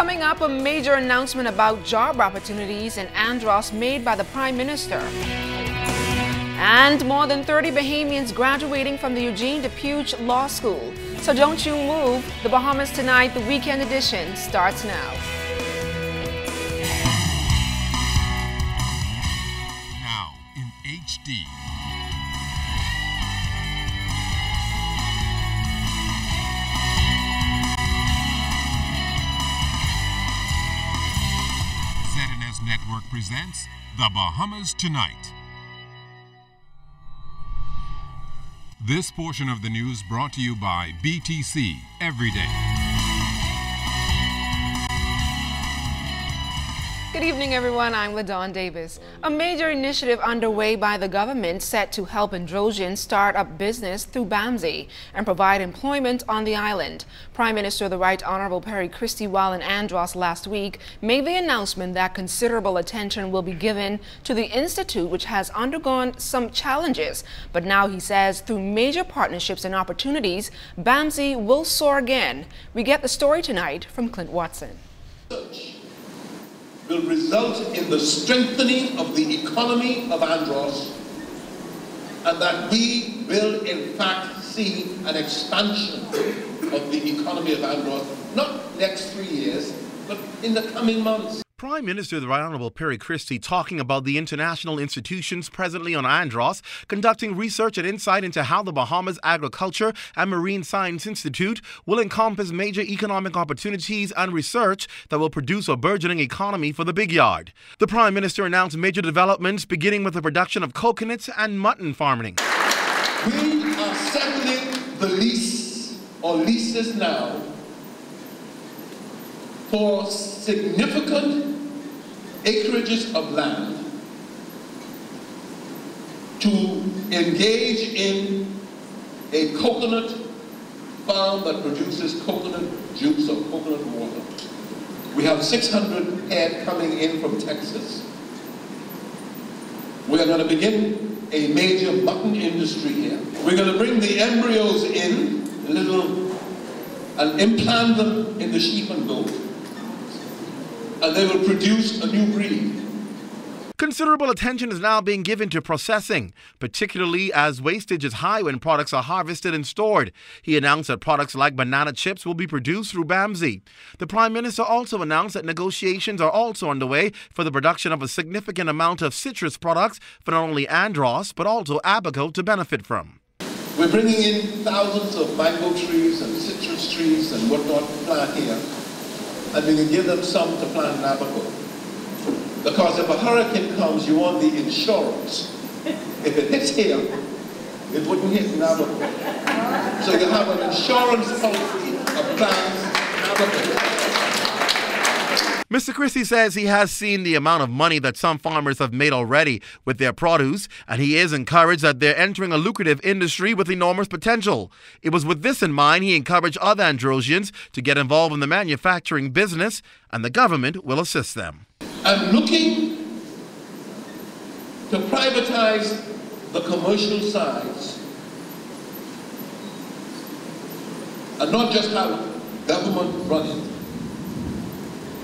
Coming up, a major announcement about job opportunities in Andros made by the Prime Minister. And more than 30 Bahamians graduating from the Eugene DePuge Law School. So don't you move. The Bahamas Tonight, the weekend edition, starts now. Now in HD. ZNS Network presents The Bahamas Tonight. This portion of the news brought to you by BTC Everyday. Good evening, everyone. I'm LeDaunne Davis. A major initiative underway by the government set to help Androsians start up business through B.A.M.S.I and provide employment on the island. Prime Minister the Right Honorable Perry Christie, while in Andros last week, made the announcement that considerable attention will be given to the institute, which has undergone some challenges. But now he says through major partnerships and opportunities, B.A.M.S.I will soar again. We get the story tonight from Clint Watson. Will result in the strengthening of the economy of Andros, and that we will in fact see an expansion of the economy of Andros, not next 3 years, but in the coming months. Prime Minister the Right Honorable Perry Christie talking about the international institutions presently on Andros, conducting research and insight into how the Bahamas Agriculture and Marine Science Institute will encompass major economic opportunities and research that will produce a burgeoning economy for the big yard. The Prime Minister announced major developments beginning with the production of coconuts and mutton farming. We are settling the lease or leases now for significant acreages of land to engage in a coconut farm that produces coconut juice or coconut water. We have 600 head coming in from Texas. We are going to begin a major mutton industry here. We're going to bring the embryos in, and implant them in the sheep and goat, and they will produce a new breed. Considerable attention is now being given to processing, particularly as wastage is high when products are harvested and stored. He announced that products like banana chips will be produced through B.A.M.S.I. The Prime Minister also announced that negotiations are also underway for the production of a significant amount of citrus products for not only Andros, but also Abaco to benefit from. We're bringing in thousands of mango trees and citrus trees and whatnot to plant here, and we can give them some to plant in Abaco. Because if a hurricane comes, you want the insurance. If it hits here, it wouldn't hit in Abaco. So you have an insurance policy of plants in Abaco. Mr. Christie says he has seen the amount of money that some farmers have made already with their produce, and he is encouraged that they're entering a lucrative industry with enormous potential. It was with this in mind he encouraged other Androsians to get involved in the manufacturing business, and the government will assist them. I'm looking to privatize the commercial sides and not just have government run it.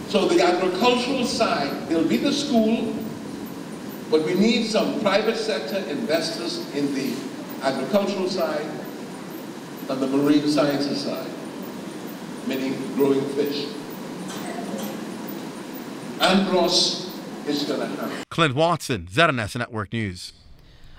So the agricultural side, there'll be the school, but we need some private sector investors in the agricultural side and the marine sciences side, meaning growing fish. Andros is going to happen. Clint Watson, ZNS Network News.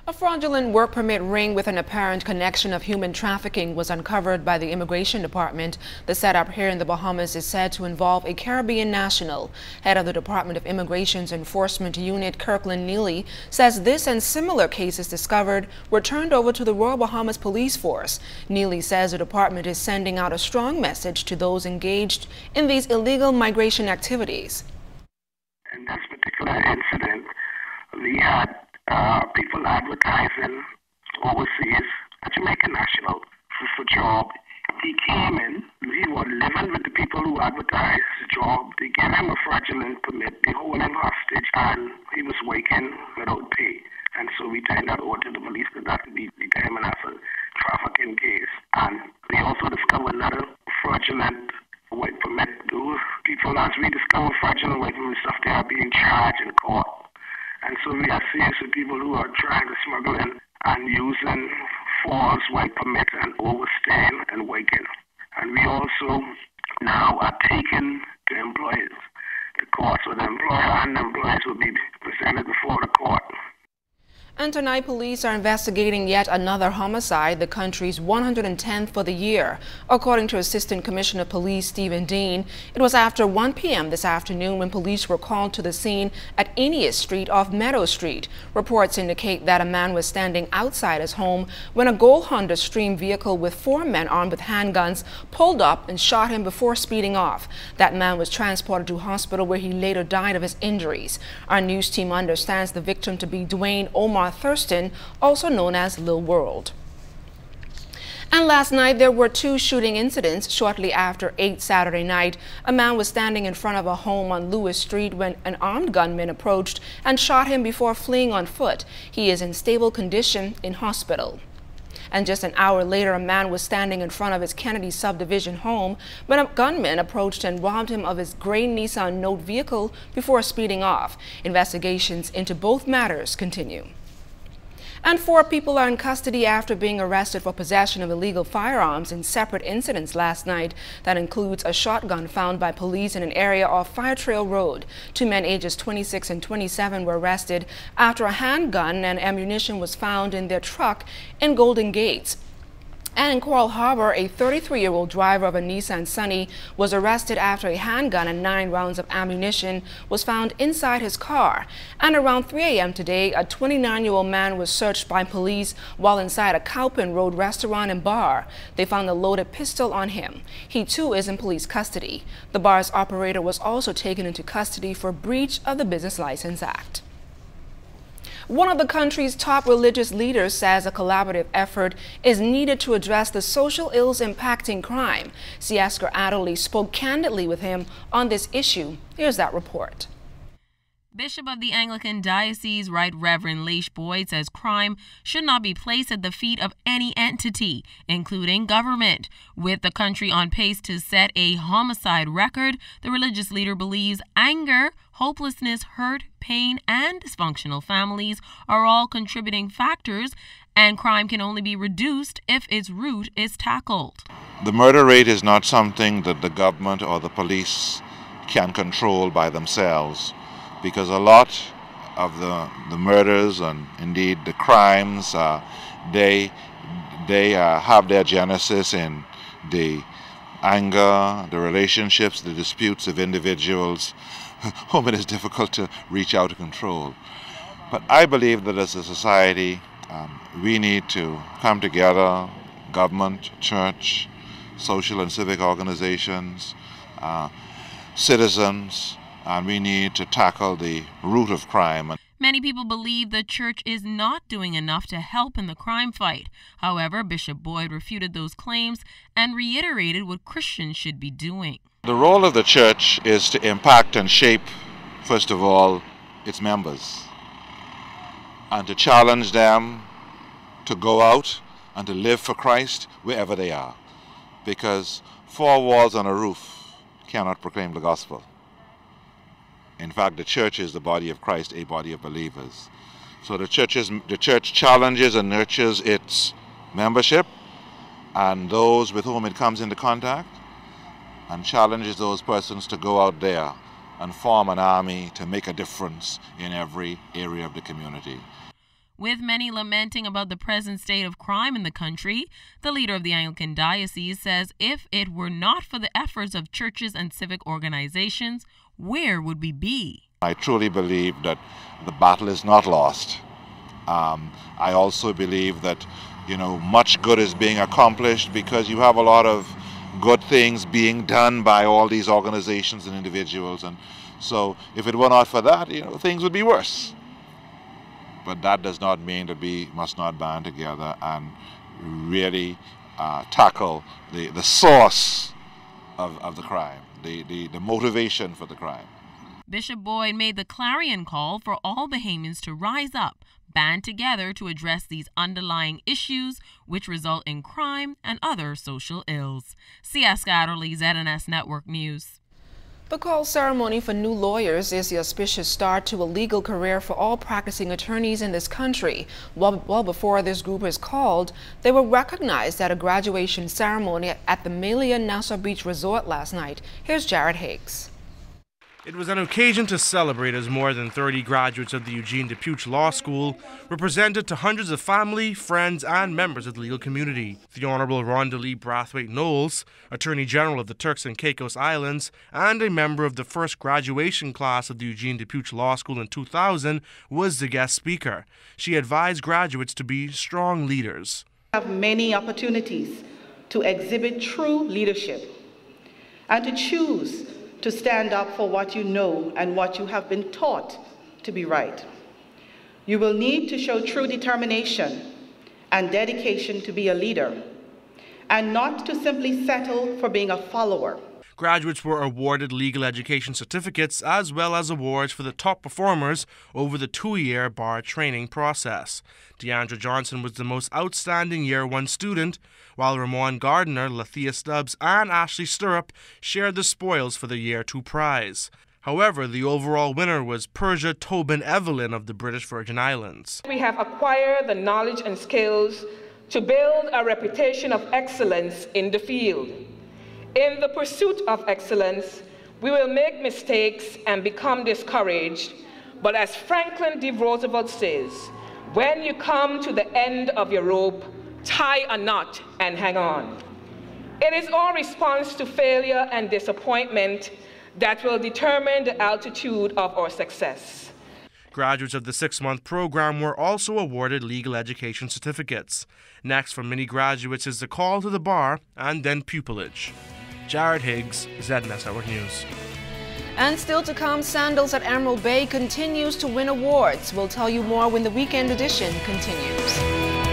A fraudulent work permit ring with an apparent connection of human trafficking was uncovered by the Immigration Department. The setup here in the Bahamas is said to involve a Caribbean national. Head of the Department of Immigration's Enforcement Unit, Kirkland Neely, says this and similar cases discovered were turned over to the Royal Bahamas Police Force. Neely says the department is sending out a strong message to those engaged in these illegal migration activities. In this particular incident, we had people advertising overseas, a Jamaican national, for job. He came in, we were living with the people who advertised the job. They gave him a fraudulent permit, they hold him hostage, and he was working without pay. And so we turned that over to the police because that could be determined as a trafficking case. And we also discovered another fraudulent work permit. Those people, as we discover fraudulent work permit stuff, they are being charged in court. And so we are seeing some people who are trying to smuggle in and using false work permits and overstaying and working. And we also now are taking the employers to court, so the employer and the employees will be presented before the court. And tonight, police are investigating yet another homicide, the country's 110th for the year. According to Assistant Commissioner of Police Stephen Dean, it was after 1 p.m. this afternoon when police were called to the scene at Eneas Street off Meadow Street. Reports indicate that a man was standing outside his home when a gold Honda Stream vehicle with 4 men armed with handguns pulled up and shot him before speeding off. That man was transported to hospital where he later died of his injuries. Our news team understands the victim to be Dwayne Omar Thurston, also known as Lil World. And last night, there were 2 shooting incidents. Shortly after 8 Saturday night, a man was standing in front of a home on Lewis Street when an armed gunman approached and shot him before fleeing on foot. He is in stable condition in hospital. And just an hour later, a man was standing in front of his Kennedy subdivision home when a gunman approached and robbed him of his gray Nissan Note vehicle before speeding off. Investigations into both matters continue. And 4 people are in custody after being arrested for possession of illegal firearms in separate incidents last night. That includes a shotgun found by police in an area off Fire Trail Road. 2 men ages 26 and 27 were arrested after a handgun and ammunition was found in their truck in Golden Gates. And in Coral Harbor, a 33-year-old driver of a Nissan Sunny was arrested after a handgun and 9 rounds of ammunition was found inside his car. And around 3 a.m. today, a 29-year-old man was searched by police while inside a Cowpen Road restaurant and bar. They found a loaded pistol on him. He too is in police custody. The bar's operator was also taken into custody for breach of the Business License Act. One of the country's top religious leaders says a collaborative effort is needed to address the social ills impacting crime. Scieska Adderley spoke candidly with him on this issue. Here's that report. Bishop of the Anglican Diocese, Right Reverend Leish Boyd, says crime should not be placed at the feet of any entity, including government. With the country on pace to set a homicide record, the religious leader believes anger, hopelessness, hurt, pain, and dysfunctional families are all contributing factors, and crime can only be reduced if its root is tackled. The murder rate is not something that the government or the police can control by themselves, because a lot of the murders and indeed the crimes, they have their genesis in the anger, the relationships, the disputes of individuals whom it is difficult to reach out to control. But I believe that as a society, we need to come together, government, church, social and civic organizations, citizens, and we need to tackle the root of crime. Many people believe the church is not doing enough to help in the crime fight. However, Bishop Boyd refuted those claims and reiterated what Christians should be doing. The role of the church is to impact and shape, first of all, its members, and to challenge them to go out and to live for Christ wherever they are, because 4 walls and a roof cannot proclaim the gospel. In fact, the church is the body of Christ, a body of believers. So the church challenges and nurtures its membership and those with whom it comes into contact, and challenges those persons to go out there and form an army to make a difference in every area of the community. With many lamenting about the present state of crime in the country, the leader of the Anglican Diocese says if it were not for the efforts of churches and civic organizations, where would we be? I truly believe that the battle is not lost. I also believe that, much good is being accomplished because you have a lot of good things being done by all these organizations and individuals. And so if it were not for that, things would be worse. But that does not mean that we must not band together and really tackle the source of the crime, the motivation for the crime. Bishop Boyd made the clarion call for all Bahamians to rise up, band together to address these underlying issues which result in crime and other social ills. Scieska, Adderley, ZNS Network News. The call ceremony for new lawyers is the auspicious start to a legal career for all practicing attorneys in this country. Well before this group is called, they were recognized at a graduation ceremony at the Melia Nassau Beach Resort last night. Here's Jared Higgs. It was an occasion to celebrate as more than 30 graduates of the Eugene DePuch Law School were presented to hundreds of family, friends, and members of the legal community. The Honorable Rondalee Brathwaite Knowles, Attorney General of the Turks and Caicos Islands, and a member of the first graduation class of the Eugene DePuch Law School in 2000, was the guest speaker. She advised graduates to be strong leaders. We have many opportunities to exhibit true leadership and to choose to stand up for what you know and what you have been taught to be right. You will need to show true determination and dedication to be a leader and not to simply settle for being a follower. Graduates were awarded legal education certificates as well as awards for the top performers over the 2-year bar training process. Deandra Johnson was the most outstanding Year 1 student, while Ramon Gardner, Lathea Stubbs, and Ashley Stirrup shared the spoils for the Year 2 prize. However, the overall winner was Persia Tobin Evelyn of the British Virgin Islands. We have acquired the knowledge and skills to build a reputation of excellence in the field. In the pursuit of excellence, we will make mistakes and become discouraged, but as Franklin D. Roosevelt says, when you come to the end of your rope, tie a knot and hang on. It is our response to failure and disappointment that will determine the altitude of our success. Graduates of the 6-month program were also awarded legal education certificates. Next for many graduates is the call to the bar and then pupillage. Jared Higgs, ZNS Network News. And still to come, Sandals at Emerald Bay continues to win awards. We'll tell you more when the weekend edition continues.